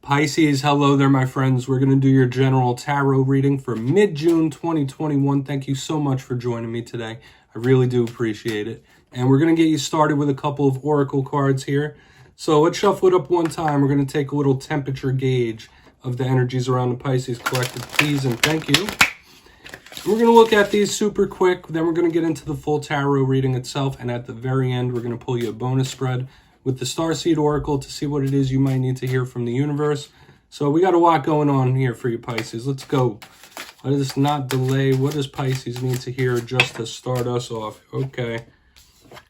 Pisces, hello there, my friends. We're going to do your general tarot reading for mid-June 2021. Thank you so much for joining me today. I really do appreciate it. And we're going to get you started with a couple of oracle cards here. So let's shuffle it up one time. We're going to take a little temperature gauge of the energies around the Pisces collective. Please and thank you. We're going to look at these super quick. Then we're going to get into the full tarot reading itself. And at the very end, we're going to pull you a bonus spread with the Starseed Oracle to see what it is you might need to hear from the universe. So we got a lot going on here for you, Pisces. Let's go. Let us not delay. What does Pisces need to hear just to start us off? Okay.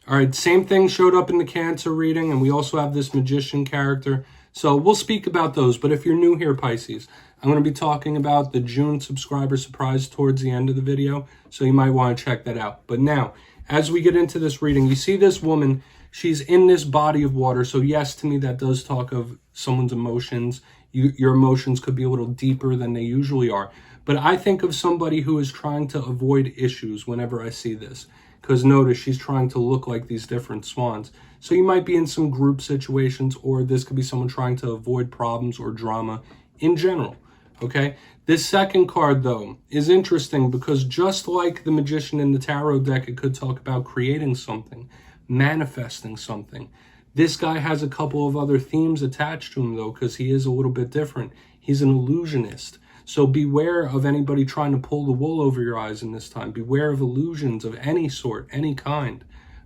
All right, same thing showed up in the Cancer reading, and we also have this Magician character. So we'll speak about those. But if you're new here, Pisces, I'm going to be talking about the June subscriber surprise towards the end of the video. So you might want to check that out. But now, as we get into this reading, you see this woman. She's in this body of water. So yes, to me, that does talk of someone's emotions. Your emotions could be a little deeper than they usually are. But I think of somebody who is trying to avoid issues whenever I see this. Because notice, she's trying to look like these different swans. So you might be in some group situations, or this could be someone trying to avoid problems or drama in general. Okay? This second card, though, is interesting because just like the Magician in the tarot deck, it could talk about creating something, manifesting something. This guy has a couple of other themes attached to him, though, because he is a little bit different. He's an illusionist. So beware of anybody trying to pull the wool over your eyes in this time. Beware of illusions of any sort, any kind.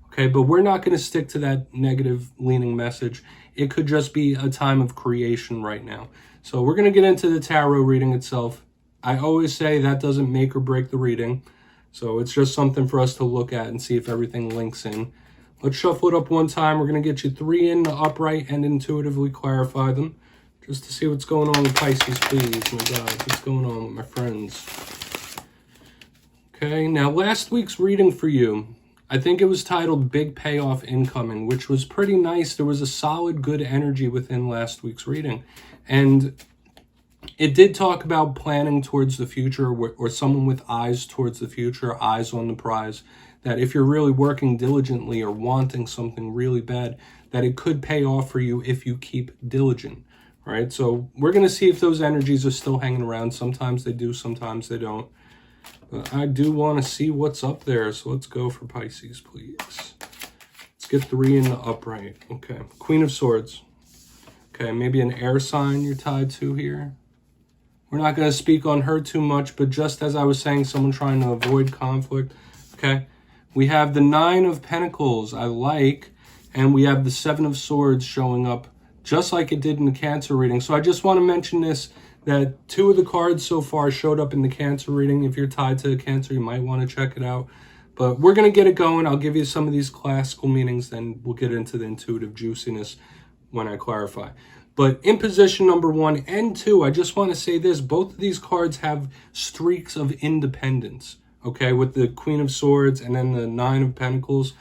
Okay, but we're not going to stick to that negative leaning message. It could just be a time of creation right now. So we're going to get into the tarot reading itself. I always say that doesn't make or break the reading. So it's just something for us to look at and see if everything links in. Let's shuffle it up one time. We're going to get you 3 in the upright and intuitively clarify them. Just to see what's going on with Pisces, please. My God, what's going on with my friends? Okay, now last week's reading for you, I think it was titled Big Payoff Incoming, which was pretty nice. There was a solid, good energy within last week's reading. And it did talk about planning towards the future, or someone with eyes towards the future, eyes on the prize. That if you're really working diligently or wanting something really bad, that it could pay off for you if you keep diligent. All right, so we're going to see if those energies are still hanging around. Sometimes they do, sometimes they don't. But I do want to see what's up there, so let's go for Pisces, please. Let's get 3 in the upright. Okay, Queen of Swords. Okay, maybe an air sign you're tied to here. We're not going to speak on her too much, but just as I was saying, someone trying to avoid conflict. Okay, we have the 9 of Pentacles, I like, and we have the 7 of Swords showing up just like it did in the Cancer reading. So I just want to mention this, that 2 of the cards so far showed up in the Cancer reading. If you're tied to Cancer, you might want to check it out. But we're going to get it going. I'll give you some of these classical meanings, then we'll get into the intuitive juiciness when I clarify. But in position number 1 and 2, I just want to say this. Both of these cards have streaks of independence, okay, with the Queen of Swords and then the 9 of Pentacles.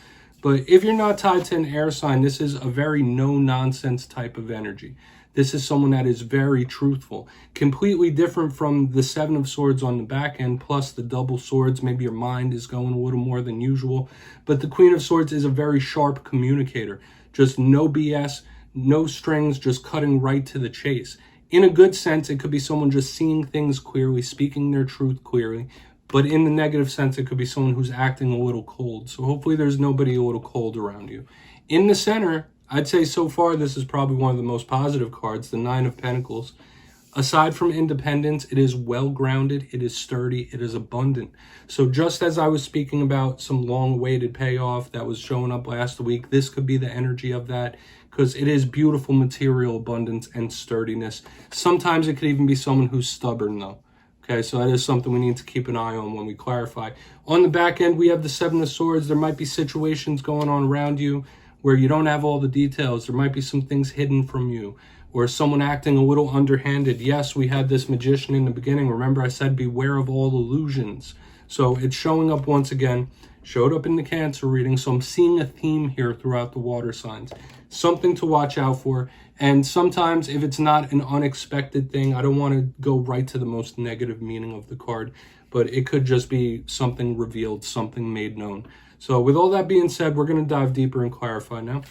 But if you're not tied to an air sign, this is a very no-nonsense type of energy. This is someone that is very truthful. Completely different from the 7 of Swords on the back end, plus the double swords. Maybe your mind is going a little more than usual. But the Queen of Swords is a very sharp communicator. Just no BS, no strings, just cutting right to the chase. In a good sense, it could be someone just seeing things clearly, speaking their truth clearly. But in the negative sense, it could be someone who's acting a little cold. So hopefully there's nobody a little cold around you. In the center, I'd say so far this is probably one of the most positive cards, the 9 of Pentacles. Aside from independence, it is well-grounded, it is sturdy, it is abundant. So just as I was speaking about some long-awaited payoff that was showing up last week, this could be the energy of that, because it is beautiful material abundance and sturdiness. Sometimes it could even be someone who's stubborn, though. Okay, so that is something we need to keep an eye on when we clarify. On the back end, we have the 7 of Swords. There might be situations going on around you where you don't have all the details. There might be some things hidden from you, or someone acting a little underhanded. Yes, we had this Magician in the beginning. Remember I said beware of all illusions. So it's showing up once again. Showed up in the Cancer reading. So I'm seeing a theme here throughout the water signs. Something to watch out for. And sometimes if it's not an unexpected thing, I don't want to go right to the most negative meaning of the card, but it could just be something revealed, something made known. So with all that being said, we're going to dive deeper and clarify now.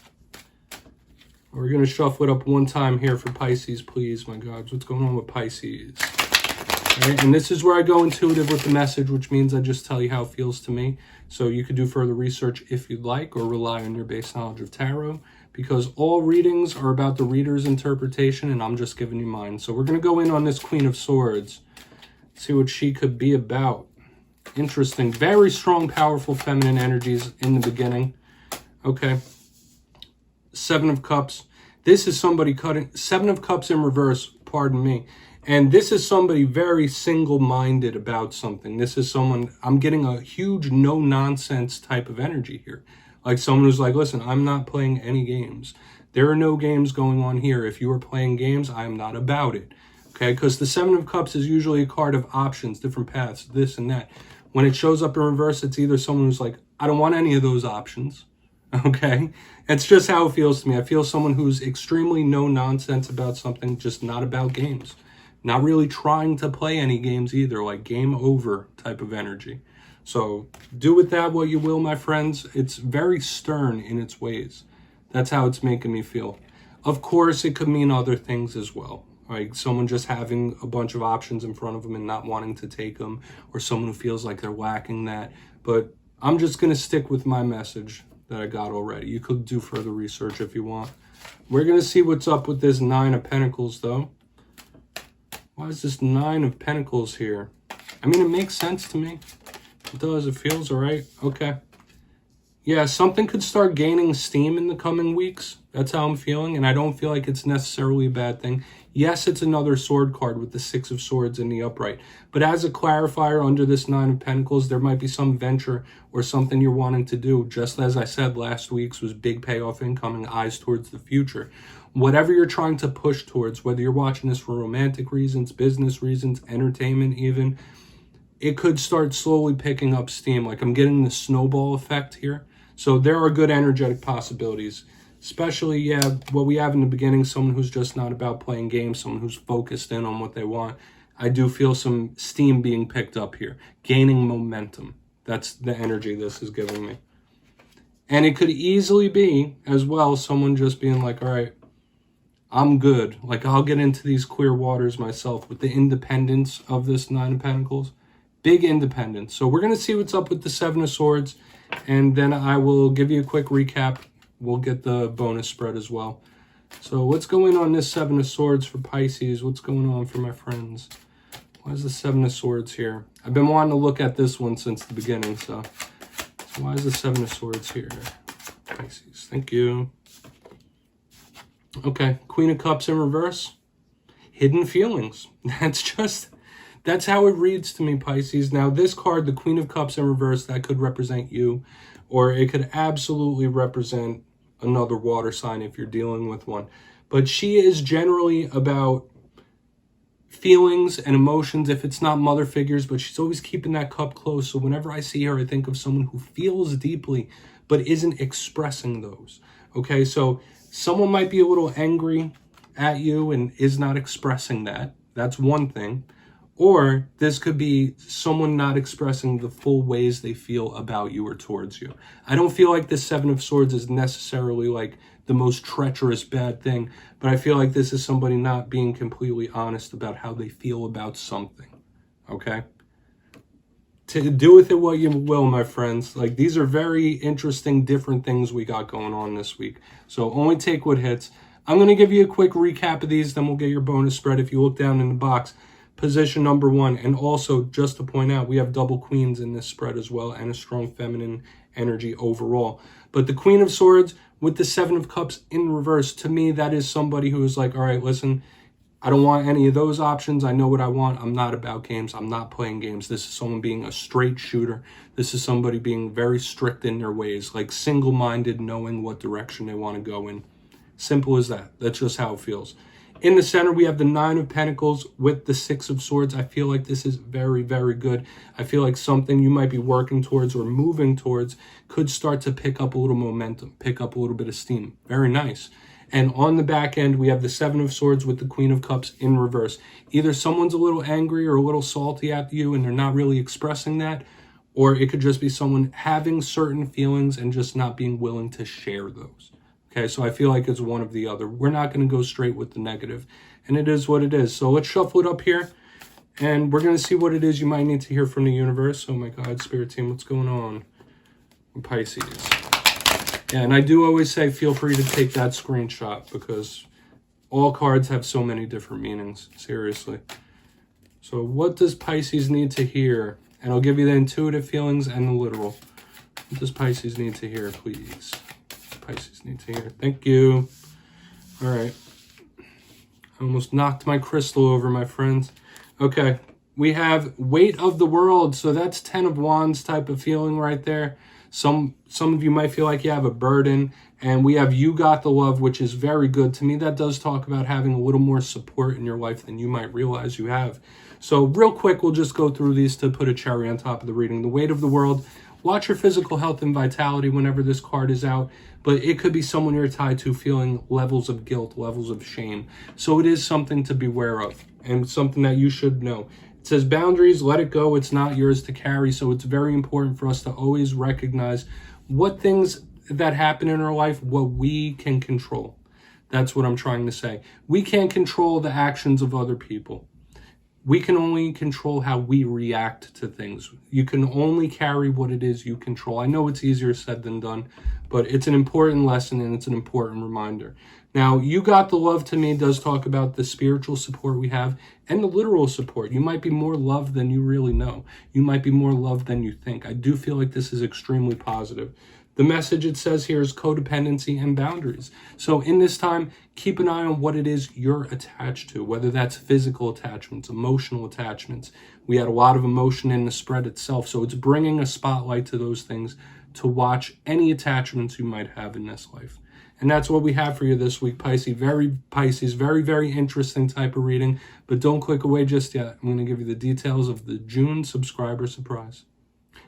We're going to shuffle it up one time here for Pisces, please, my gods. What's going on with Pisces? All right, and this is where I go intuitive with the message, which means I just tell you how it feels to me. So you could do further research if you'd like, or rely on your base knowledge of tarot, because all readings are about the reader's interpretation, and I'm just giving you mine. So we're going to go in on this Queen of Swords, see what she could be about. Interesting. Very strong, powerful feminine energies in the beginning. Okay. Seven of Cups. This is somebody cutting. Seven of Cups in reverse, pardon me. And this is somebody very single-minded about something. This is someone, I'm getting a huge no-nonsense type of energy here. Like someone who's like, listen, I'm not playing any games. There are no games going on here. If you are playing games, I am not about it. Okay, because the Seven of Cups is usually a card of options, different paths, this and that. When it shows up in reverse, it's either someone who's like, I don't want any of those options. Okay, it's just how it feels to me. I feel someone who's extremely no nonsense about something, just not about games. Not really trying to play any games either, like game over type of energy. So do with that what you will, my friends. It's very stern in its ways. That's how it's making me feel. Of course, it could mean other things as well. Like someone just having a bunch of options in front of them and not wanting to take them, or someone who feels like they're lacking that. But I'm just going to stick with my message that I got already. You could do further research if you want. We're going to see what's up with this Nine of Pentacles, though. Why is this Nine of Pentacles here? I mean, it makes sense to me. It does. It feels all right. Okay. Yeah, something could start gaining steam in the coming weeks. That's how I'm feeling, and I don't feel like it's necessarily a bad thing. Yes, it's another sword card with the Six of Swords in the upright. But as a clarifier under this Nine of Pentacles, there might be some venture or something you're wanting to do. Just as I said, last week's was big payoff incoming, eyes towards the future. Whatever you're trying to push towards, whether you're watching this for romantic reasons, business reasons, entertainment even, it could start slowly picking up steam. Like I'm getting the snowball effect here. So there are good energetic possibilities. Especially, yeah, what we have in the beginning, someone who's just not about playing games, someone who's focused in on what they want. I do feel some steam being picked up here, gaining momentum. That's the energy this is giving me. And it could easily be, as well, someone just being like, all right, I'm good. Like, I'll get into these clear waters myself with the independence of this Nine of Pentacles. Big independence. So we're going to see what's up with the Seven of Swords, and then I will give you a quick recap. We'll get the bonus spread as well. So what's going on this Seven of Swords for Pisces? What's going on for my friends? Why is the Seven of Swords here? I've been wanting to look at this one since the beginning. So why is the Seven of Swords here? Pisces, thank you. Okay, Queen of Cups in reverse. Hidden feelings. That's how it reads to me, Pisces. Now this card, the Queen of Cups in reverse, that could represent you. Or it could absolutely represent another water sign if you're dealing with one. But she is generally about feelings and emotions, if it's not mother figures, but she's always keeping that cup close. So whenever I see her, I think of someone who feels deeply, but isn't expressing those. Okay, so someone might be a little angry at you and is not expressing that. That's one thing. Or this could be someone not expressing the full ways they feel about you or towards you. I don't feel like this Seven of Swords is necessarily like the most treacherous bad thing, but I feel like this is somebody not being completely honest about how they feel about something, okay? To do with it what you will, my friends. Like, these are very interesting, different things we got going on this week. So only take what hits. I'm going to give you a quick recap of these, then we'll get your bonus spread. If you look down in the box, position number 1, and also just to point out, we have double queens in this spread as well, and a strong feminine energy overall. But the Queen of Swords with the Seven of Cups in reverse, to me, that is somebody who is like, all right, listen, I don't want any of those options. I know what I want. I'm not about games. I'm not playing games. This is someone being a straight shooter. This is somebody being very strict in their ways, like single-minded, knowing what direction they want to go in. Simple as that. That's just how it feels. In the center, we have the Nine of Pentacles with the Six of Swords. I feel like this is very, very good. I feel like something you might be working towards or moving towards could start to pick up a little momentum, pick up a little bit of steam. Very nice. And on the back end, we have the Seven of Swords with the Queen of Cups in reverse. Either someone's a little angry or a little salty at you and they're not really expressing that, or it could just be someone having certain feelings and just not being willing to share those. Okay, so I feel like it's one of the other. We're not going to go straight with the negative. And it is what it is. So let's shuffle it up here. And we're going to see what it is you might need to hear from the universe. Oh my God, Spirit Team, what's going on? Pisces. Yeah, and I do always say feel free to take that screenshot because all cards have so many different meanings. Seriously. So what does Pisces need to hear? And I'll give you the intuitive feelings and the literal. What does Pisces need to hear, please? Pisces need to hear. Thank you. All right. I almost knocked my crystal over, my friends. Okay. We have weight of the world. So that's 10 of Wands type of feeling right there. Some of you might feel like you have a burden. And we have you got the love, which is very good. To me, that does talk about having a little more support in your life than you might realize you have. So real quick, we'll just go through these to put a cherry on top of the reading. The weight of the world. Watch your physical health and vitality whenever this card is out. But it could be someone you're tied to feeling levels of guilt, levels of shame. So it is something to beware of and something that you should know. It says boundaries, let it go. It's not yours to carry. So it's very important for us to always recognize what things that happen in our life, what we can control. That's what I'm trying to say. We can't control the actions of other people. We can only control how we react to things. You can only carry what it is you control. I know it's easier said than done, but it's an important lesson and it's an important reminder. Now, you got the love to me does talk about the spiritual support we have and the literal support. You might be more loved than you really know. You might be more loved than you think. I do feel like this is extremely positive. The message it says here is codependency and boundaries. So in this time, keep an eye on what it is you're attached to, whether that's physical attachments, emotional attachments. We had a lot of emotion in the spread itself, so it's bringing a spotlight to those things to watch any attachments you might have in this life. And that's what we have for you this week, Pisces. Very, very interesting type of reading, but don't click away just yet. I'm going to give you the details of the June subscriber surprise.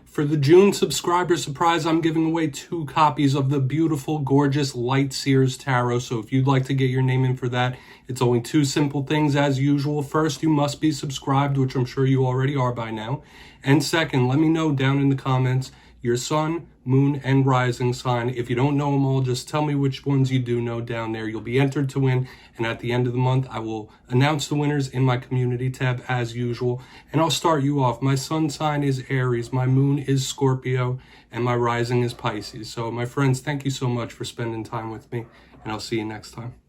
For the June subscriber surprise, I'm giving away 2 copies of the beautiful, gorgeous Light Seers Tarot. So if you'd like to get your name in for that, it's only 2 simple things as usual. First, you must be subscribed, which I'm sure you already are by now. And second, let me know down in the comments your sun, moon, and rising sign. If you don't know them all, just tell me which ones you do know down there. You'll be entered to win. And at the end of the month, I will announce the winners in my community tab as usual. And I'll start you off. My sun sign is Aries, my moon is Scorpio, and my rising is Pisces. So my friends, thank you so much for spending time with me, and I'll see you next time.